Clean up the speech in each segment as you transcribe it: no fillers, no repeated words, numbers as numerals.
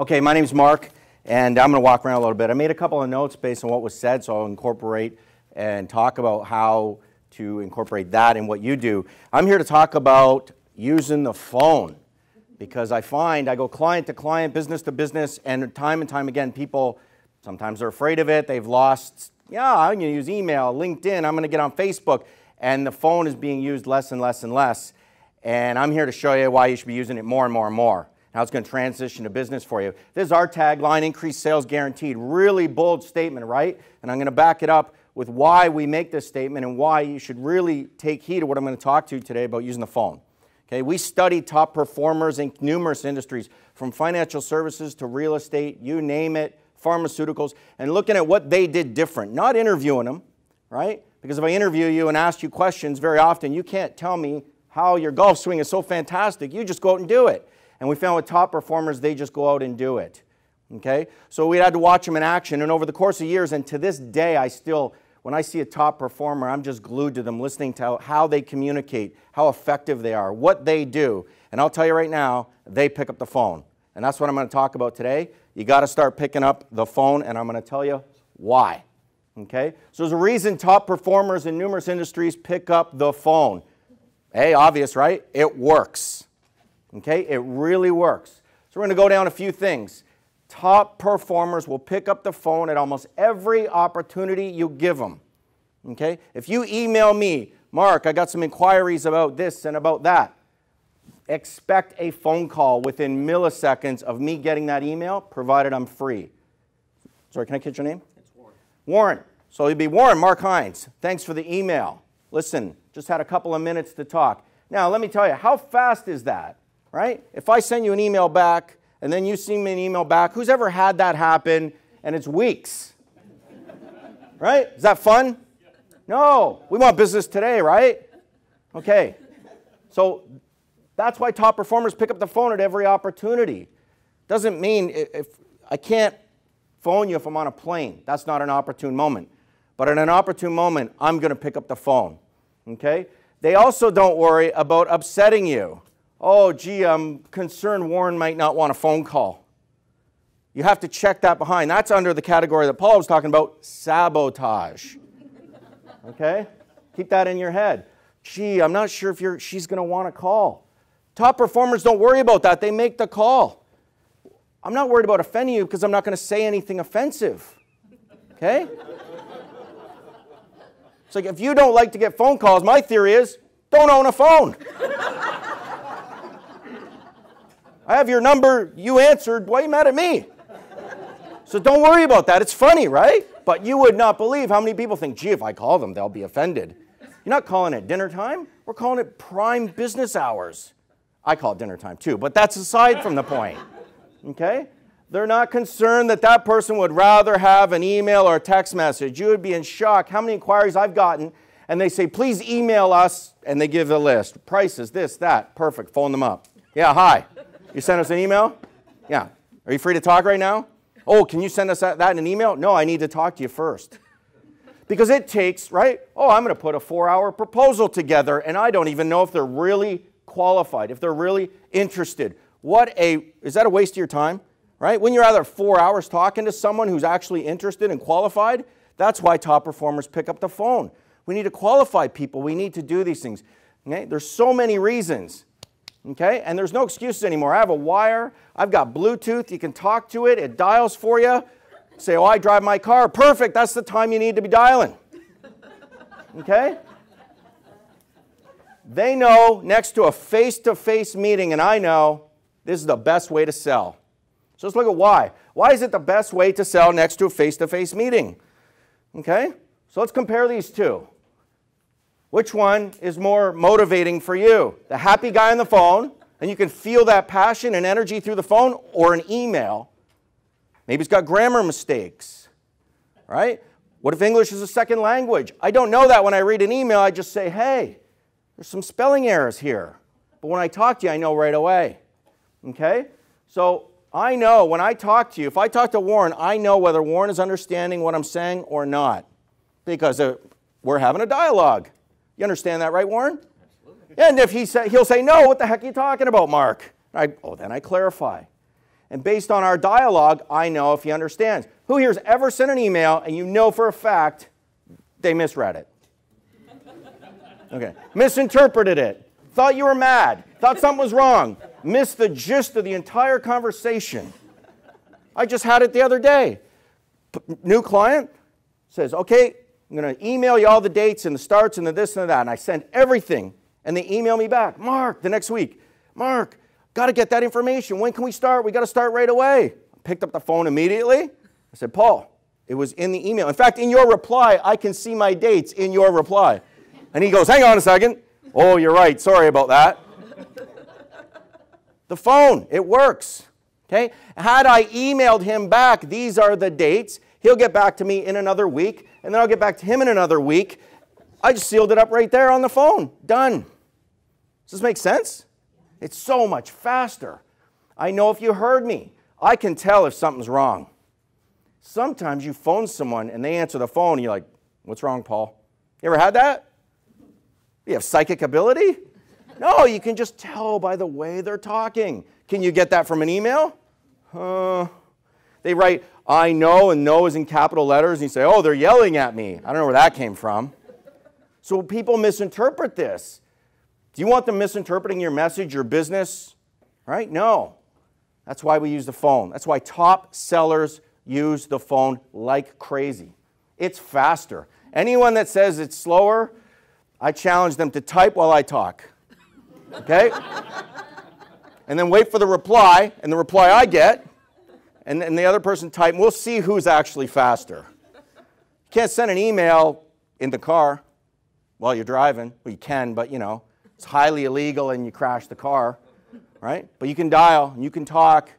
Okay, my name's Mark, and I'm going to walk around a little bit. I made a couple of notes based on what was said, so I'll incorporate and talk about how to incorporate that in what you do. I'm here to talk about using the phone, because I find I go client to client, business to business, and time again, people, sometimes they're afraid of it. They've lost, I'm going to use email, LinkedIn, I'm going to get on Facebook, and the phone is being used less and less and less. And I'm here to show you why you should be using it more and more and more. How it's going to transition to business for you. This is our tagline, increased sales guaranteed. Really bold statement, right? And I'm going to back it up with why we make this statement and why you should really take heed of what I'm going to talk to you today about using the phone. Okay, we study top performers in numerous industries, from financial services to real estate, you name it, pharmaceuticals, and looking at what they did different, not interviewing them, right? Because if I interview you and ask you questions, very often you can't tell me how your golf swing is so fantastic. You just go out and do it. And we found with top performers, they just go out and do it. Okay? So we had to watch them in action. And over the course of years, and to this day, when I see a top performer, I'm just glued to them, listening to how they communicate, how effective they are, what they do. And I'll tell you right now, they pick up the phone. And that's what I'm going to talk about today. You got to start picking up the phone, and I'm going to tell you why. Okay? So there's a reason top performers in numerous industries pick up the phone. Hey, obvious, right? It works. Okay, it really works. So we're going to go down a few things. Top performers will pick up the phone at almost every opportunity you give them. Okay, if you email me, Mark, I got some inquiries about this and about that, expect a phone call within milliseconds of me getting that email, provided I'm free. Sorry, can I catch your name? It's Warren. Warren. So it'd be Warren, Mark Hynes. Thanks for the email. Listen, just had a couple of minutes to talk. Now, let me tell you, how fast is that? Right? If I send you an email back, and then you send me an email back, who's ever had that happen, and it's weeks? Right? Is that fun? No. We want business today, right? Okay. So that's why top performers pick up the phone at every opportunity. Doesn't mean if I can't phone you if I'm on a plane. That's not an opportune moment. But at an opportune moment, I'm going to pick up the phone. Okay? They also don't worry about upsetting you. Oh, gee, I'm concerned Warren might not want a phone call. You have to check that behind. That's under the category that Paul was talking about, sabotage. Okay? Keep that in your head. Gee, I'm not sure if she's going to want a call. Top performers don't worry about that. They make the call. I'm not worried about offending you because I'm not going to say anything offensive. Okay? It's like if you don't like to get phone calls, my theory is don't own a phone. I have your number, you answered, why are you mad at me? So don't worry about that. It's funny, right? But you would not believe how many people think, gee, if I call them, they'll be offended. You're not calling it dinner time. We're calling it prime business hours. I call it dinner time too, but that's aside from the point. Okay? They're not concerned that that person would rather have an email or a text message. You would be in shock how many inquiries I've gotten, and they say, please email us, and they give the list. Prices, this, that. Perfect. Phone them up. Yeah, hi. You send us an email? Yeah. Are you free to talk right now? Oh, can you send us that in an email? No, I need to talk to you first. Because it takes, right? Oh, I'm going to put a 4-hour proposal together, and I don't even know if they're really qualified, if they're really interested. Is that a waste of your time? Right? When you're either 4 hours talking to someone who's actually interested and qualified, that's why top performers pick up the phone. We need to qualify people. We need to do these things. Okay? There's so many reasons. Okay? And there's no excuses anymore. I have a wire. I've got Bluetooth. You can talk to it. It dials for you. Say, oh, I drive my car. Perfect. That's the time you need to be dialing. Okay? They know next to a face-to-face meeting, and I know this is the best way to sell. So let's look at why. Why is it the best way to sell next to a face-to-face meeting? Okay? So let's compare these two. Which one is more motivating for you? The happy guy on the phone, and you can feel that passion and energy through the phone, or an email. Maybe he's got grammar mistakes, right? What if English is a second language? I don't know that when I read an email. I just say, hey, there's some spelling errors here. But when I talk to you, I know right away. Okay? So I know when I talk to you, if I talk to Warren, I know whether Warren is understanding what I'm saying or not. Because we're having a dialogue. You understand that, right, Warren? Absolutely. And if he'll say, no, what the heck are you talking about, Mark? Then I clarify. And based on our dialogue, I know if he understands. Who here's ever sent an email and you know for a fact they misread it? Okay. Misinterpreted it. Thought you were mad. Thought something was wrong. Missed the gist of the entire conversation. I just had it the other day. New client says, okay, I'm going to email you all the dates and the starts and the this and the that. And I send everything. And they email me back. Mark, the next week. Mark, got to get that information. When can we start? We got to start right away. Picked up the phone immediately. I said, Paul, it was in the email. In fact, in your reply, I can see my dates in your reply. And he goes, hang on a second. Oh, you're right. Sorry about that. The phone, it works. Okay? Had I emailed him back, these are the dates, he'll get back to me in another week, and then I'll get back to him in another week. I just sealed it up right there on the phone. Done. Does this make sense? It's so much faster. I know if you heard me. I can tell if something's wrong. Sometimes you phone someone and they answer the phone and you're like, what's wrong, Paul? You ever had that? You have psychic ability? No, you can just tell by the way they're talking. Can you get that from an email? They write, I know, and know is in capital letters, and you say, oh, they're yelling at me. I don't know where that came from. So people misinterpret this. Do you want them misinterpreting your message, your business? Right? No. That's why we use the phone. That's why top sellers use the phone like crazy. It's faster. Anyone that says it's slower, I challenge them to type while I talk. Okay? And then wait for the reply, and the reply I get, and the other person type, and we'll see who's actually faster. You can't send an email in the car while you're driving. Well, you can, but, you know, it's highly illegal and you crash the car, right? But you can dial, and you can talk.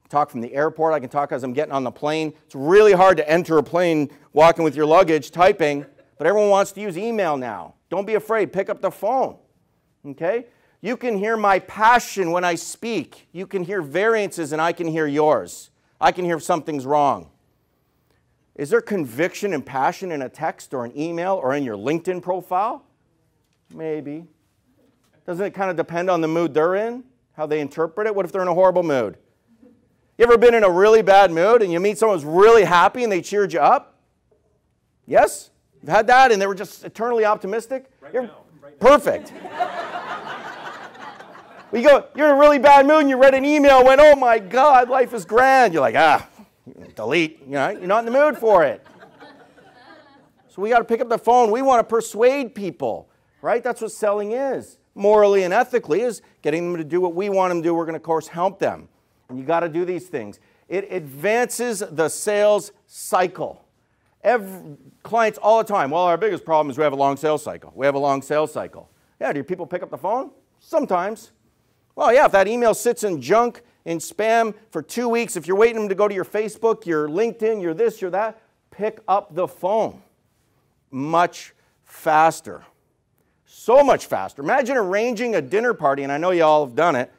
Talk from the airport. I can talk as I'm getting on the plane. It's really hard to enter a plane walking with your luggage, typing, but everyone wants to use email now. Don't be afraid. Pick up the phone, okay? You can hear my passion when I speak. You can hear variances, and I can hear yours. I can hear if something's wrong. Is there conviction and passion in a text or an email or in your LinkedIn profile? Maybe. Doesn't it kind of depend on the mood they're in, how they interpret it? What if they're in a horrible mood? You ever been in a really bad mood and you meet someone who's really happy and they cheered you up? Yes? You've had that and they were just eternally optimistic? Right now. Perfect. Well, you're in a really bad mood and you read an email and went, oh my God, life is grand. You're like, delete. You know, you're not in the mood for it. So we got to pick up the phone. We want to persuade people, right? That's what selling is. Morally and ethically is getting them to do what we want them to do. We're going to, of course, help them. And you got to do these things. It advances the sales cycle. Clients all the time, well, our biggest problem is we have a long sales cycle. We have a long sales cycle. Yeah, do your people pick up the phone? Sometimes. Well, yeah, if that email sits in junk, in spam for 2 weeks, if you're waiting them to go to your Facebook, your LinkedIn, your this, your that, pick up the phone. Much faster. So much faster. Imagine arranging a dinner party, and I know you all have done it,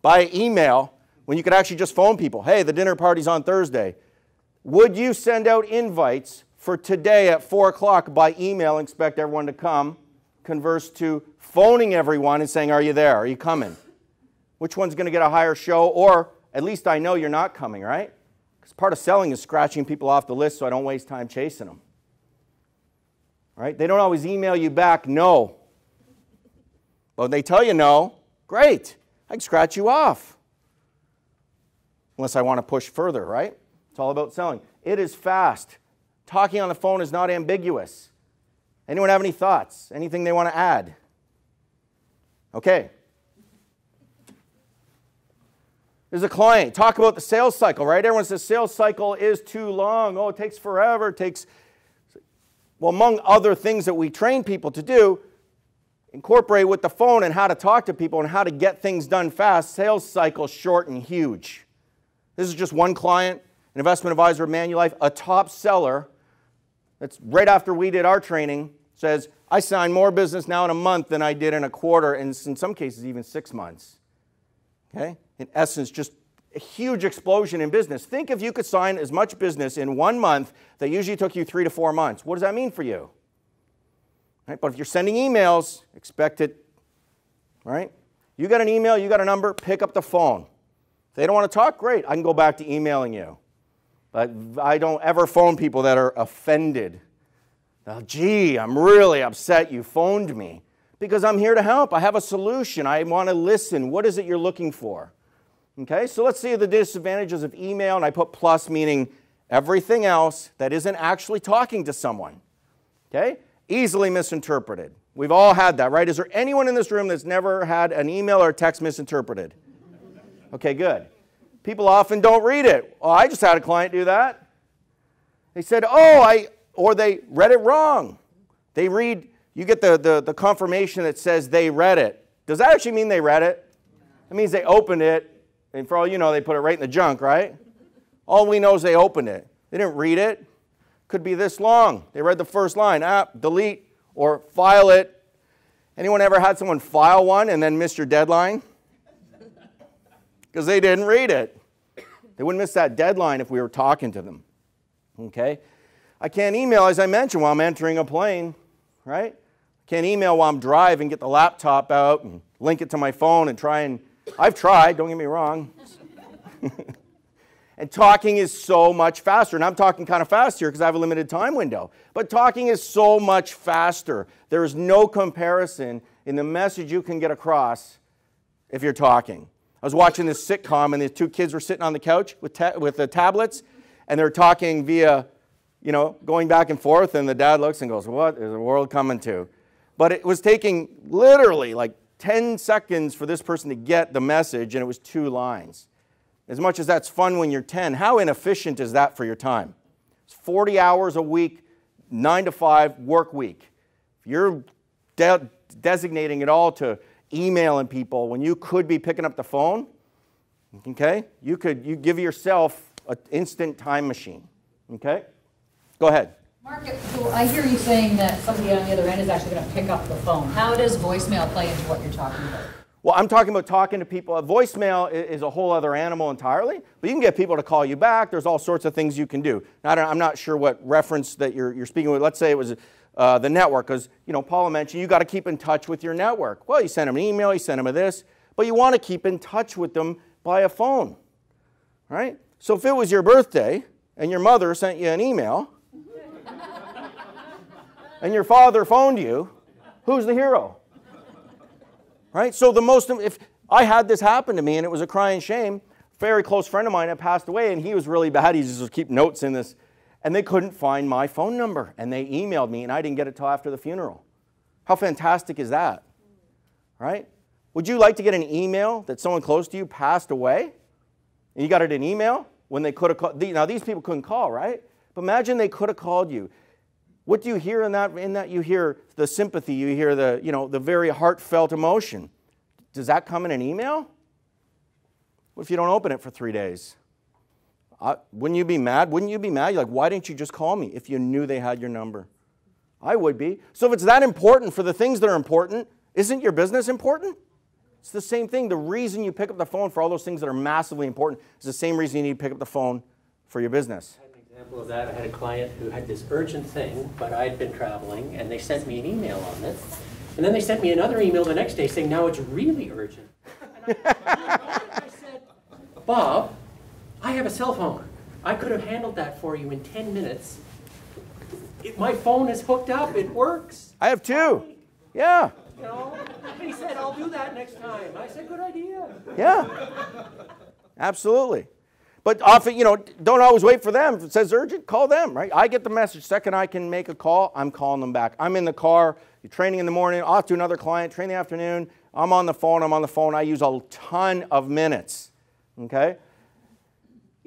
by email, when you could actually just phone people. Hey, the dinner party's on Thursday. Would you send out invites for today at 4 o'clock by email and expect everyone to come, converse to phoning everyone and saying, are you there? Are you coming? Which one's going to get a higher show? Or at least I know you're not coming, right? Because part of selling is scratching people off the list so I don't waste time chasing them. Right? They don't always email you back, no. But when they tell you no, great. I can scratch you off. Unless I want to push further, right? It's all about selling. It is fast. Talking on the phone is not ambiguous. Anyone have any thoughts? Anything they want to add? Okay. There's a client. Talk about the sales cycle, right? Everyone says sales cycle is too long. Oh, it takes forever. It takes... Well, among other things that we train people to do, incorporate with the phone and how to talk to people and how to get things done fast. Sales cycle short and huge. This is just one client, an investment advisor of Manulife, a top seller. That's right after we did our training, says, I sign more business now in a month than I did in a quarter, and in some cases even 6 months. Okay? In essence, just a huge explosion in business. Think if you could sign as much business in 1 month that usually took you 3 to 4 months. What does that mean for you? Right? But if you're sending emails, expect it, right? You got an email, you got a number, pick up the phone. If they don't want to talk, great. I can go back to emailing you. But I don't ever phone people that are offended. Now, gee, I'm really upset you phoned me. Because I'm here to help. I have a solution. I want to listen. What is it you're looking for? Okay, so let's see the disadvantages of email, and I put plus, meaning everything else that isn't actually talking to someone. Okay, easily misinterpreted. We've all had that, right? Is there anyone in this room that's never had an email or a text misinterpreted? Okay, good. People often don't read it. Oh, I just had a client do that. They said, or they read it wrong. They read, you get the confirmation that says they read it. Does that actually mean they read it? It means they opened it, and for all you know, they put it right in the junk, right? All we know is they opened it. They didn't read it. Could be this long. They read the first line, delete, or file it. Anyone ever had someone file one and then miss your deadline? Because they didn't read it. They wouldn't miss that deadline if we were talking to them. Okay? I can't email, as I mentioned, while I'm entering a plane, right? I can't email while I'm driving, get the laptop out and link it to my phone and try and... I've tried, don't get me wrong. And talking is so much faster. And I'm talking kind of fast here because I have a limited time window. But talking is so much faster. There is no comparison in the message you can get across if you're talking. I was watching this sitcom, and the two kids were sitting on the couch with the tablets, and they're talking via, going back and forth, and the dad looks and goes, what is the world coming to? But it was taking literally like 10 seconds for this person to get the message, and it was 2 lines. As much as that's fun when you're 10, how inefficient is that for your time? It's 40 hours a week, 9 to 5 work week. If you're designating it all to emailing people when you could be picking up the phone, okay, you give yourself an instant time machine, okay? Go ahead. Mark, so I hear you saying that somebody on the other end is actually going to pick up the phone. How does voicemail play into what you're talking about? Well, I'm talking about talking to people. A voicemail is a whole other animal entirely, but you can get people to call you back. There's all sorts of things you can do. Now, I'm not sure what reference that you're speaking with. Let's say it was the network, because Paula mentioned you got to keep in touch with your network. Well, you send them an email, you send them this, but you want to keep in touch with them by a phone, right? So if it was your birthday and your mother sent you an email and your father phoned you, who's the hero? Right? So if I had this happen to me and it was a crying shame, a very close friend of mine had passed away and he was really bad. He just would keep notes in this. And they couldn't find my phone number. And they emailed me and I didn't get it till after the funeral. How fantastic is that? Right? Would you like to get an email that someone close to you passed away? And you got it in email when they could have called? Now these people couldn't call, right? But imagine they could have called you. What do you hear in that? In that you hear the sympathy, you hear the very heartfelt emotion. Does that come in an email? What if you don't open it for 3 days? Wouldn't you be mad? Wouldn't you be mad? You're like, why didn't you just call me if you knew they had your number? I would be. So if it's that important for the things that are important, isn't your business important? It's the same thing. The reason you pick up the phone for all those things that are massively important is the same reason you need to pick up the phone for your business. Example of that, I had a client who had this urgent thing, but I'd been traveling, and they sent me an email on it. And then they sent me another email the next day saying, now it's really urgent. And I said, Bob, I have a cell phone. I could have handled that for you in 10 minutes. My phone is hooked up. It works. I have 2. Yeah. And he said, I'll do that next time. I said, good idea. Yeah. Absolutely. But often, don't always wait for them. If it says urgent, call them, right? I get the message. Second I can make a call, I'm calling them back. I'm in the car, you're training in the morning, off to another client, training in the afternoon, I'm on the phone. I use a ton of minutes, okay?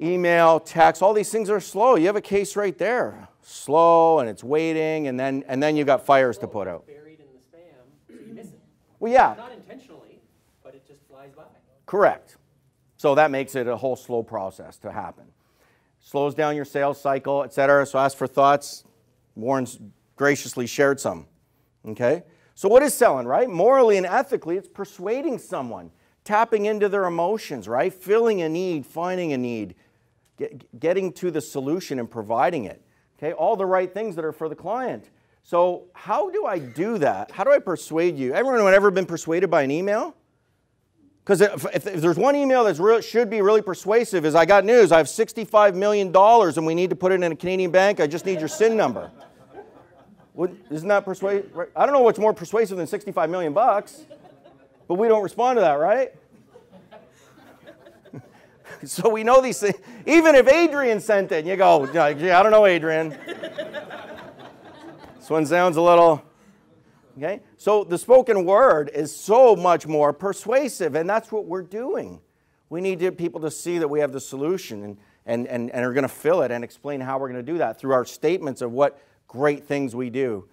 Email, text, all these things are slow. You have a case right there. Slow, and it's waiting, and then you got fires to put out. Buried in the spam, so you miss it. Well, yeah. Not intentionally, but it just flies by. Correct. So that makes it a whole slow process to happen. Slows down your sales cycle, etc. So ask for thoughts. Warren's graciously shared some. Okay? So what is selling, right? Morally and ethically, it's persuading someone, tapping into their emotions, right? Filling a need, finding a need, getting to the solution and providing it. Okay? All the right things that are for the client. So how do I do that? How do I persuade you? Everyone ever been persuaded by an email? Because if there's one email that should be really persuasive is, I got news, I have $65 million and we need to put it in a Canadian bank, I just need your SIN number. Isn't that persuasive? I don't know what's more persuasive than 65 million bucks, but we don't respond to that, right? So we know these things. Even if Adrian sent it, and you go, yeah, I don't know, Adrian. This one sounds a little, okay? So the spoken word is so much more persuasive, and that's what we're doing. We need people to see that we have the solution and are going to fill it and explain how we're going to do that through our statements of what great things we do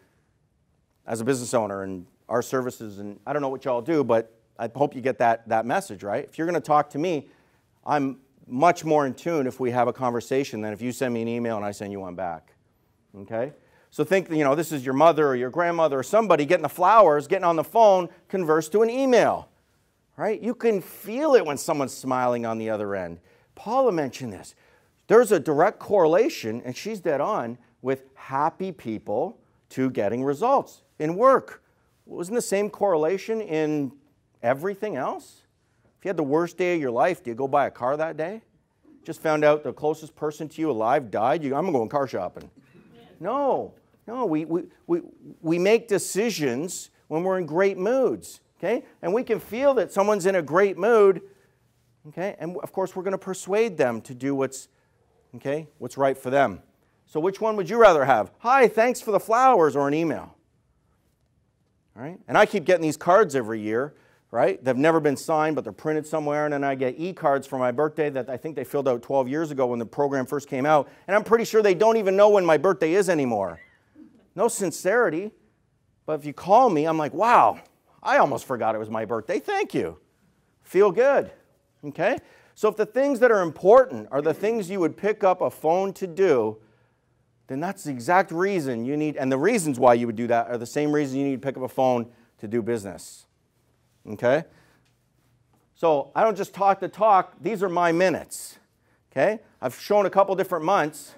as a business owner and our services. And I don't know what y'all do, but I hope you get that message, right? If you're going to talk to me, I'm much more in tune if we have a conversation than if you send me an email and I send you one back, okay? So think, this is your mother or your grandmother or somebody getting the flowers, getting on the phone, converse to an email, right? You can feel it when someone's smiling on the other end. Paula mentioned this. There's a direct correlation, and she's dead on, with happy people to getting results in work. Wasn't the same correlation in everything else? If you had the worst day of your life, do you go buy a car that day? Just found out the closest person to you alive died, I'm going car shopping. No, we make decisions when we're in great moods, okay? And we can feel that someone's in a great mood, okay? And of course, we're going to persuade them to do what's right for them. So which one would you rather have? Hi, thanks for the flowers, or an email? All right? And I keep getting these cards every year, right? They've never been signed, but they're printed somewhere, and then I get e-cards for my birthday that I think they filled out 12 years ago when the program first came out, and I'm pretty sure they don't even know when my birthday is anymore. No sincerity, but if you call me, I'm like, wow, I almost forgot it was my birthday. Thank you. Feel good, okay? So if the things that are important are the things you would pick up a phone to do, then that's the exact reason you need, and the reasons why you would do that are the same reason you need to pick up a phone to do business. Okay? So I don't just talk the talk, these are my minutes. Okay? I've shown a couple different months.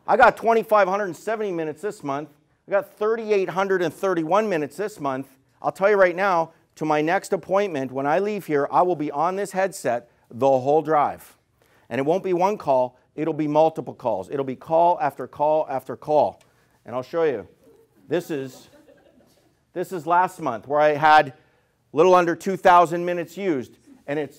I got 2,570 minutes this month. I got 3,831 minutes this month. I'll tell you right now, to my next appointment, when I leave here, I will be on this headset the whole drive. And it won't be one call, it'll be multiple calls. It'll be call after call after call. And I'll show you. This is last month where I had a little under 2,000 minutes used. And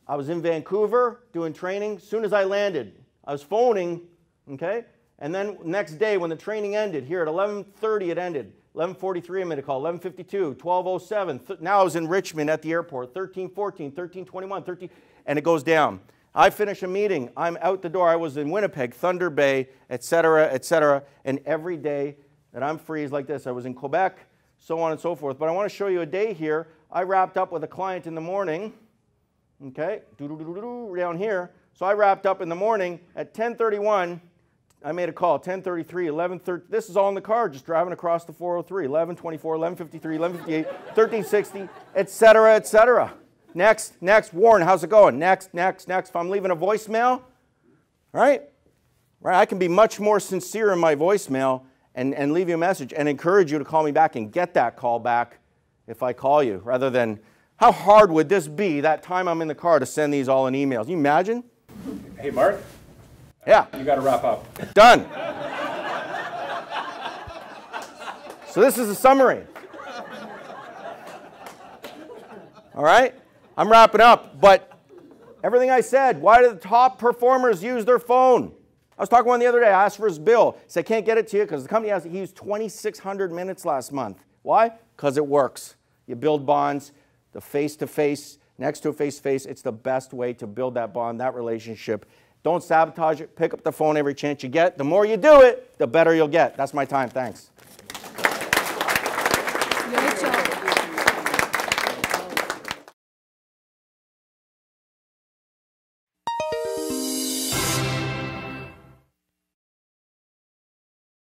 I was in Vancouver doing training. As soon as I landed, I was phoning, okay? And then next day when the training ended, here at 11:30 it ended. 11:43 I made a call, 11:52, 12:07. Now I was in Richmond at the airport, 13:14, 13:21, 13, and it goes down. I finish a meeting, I'm out the door. I was in Winnipeg, Thunder Bay, etc., etc. And every day that I'm free is like this. I was in Quebec, so on and so forth. But I want to show you a day here. I wrapped up with a client in the morning, okay, down here. So I wrapped up in the morning at 10:31. I made a call, 10:33, 11:30. This is all in the car, just driving across the 403, 11:24, 11:53, 11:58, 13:60, etc., etc. Next, Warren, how's it going? Next. If I'm leaving a voicemail, right? I can be much more sincere in my voicemail and leave you a message and encourage you to call me back and get that call back if I call you, rather than, how hard would this be that time I'm in the car to send these all in emails? Can you imagine? Hey, Mark? Yeah. You got to wrap up. Done. So this is a summary. All right? I'm wrapping up, but everything I said, why do the top performers use their phone? I was talking to one the other day. I asked for his bill. He said, I can't get it to you because the company he used 2,600 minutes last month. Why? Because it works. You build bonds, the face-to-face, next to a face-to-face. It's the best way to build that bond, that relationship. Don't sabotage it. Pick up the phone every chance you get. The more you do it, the better you'll get. That's my time. Thanks.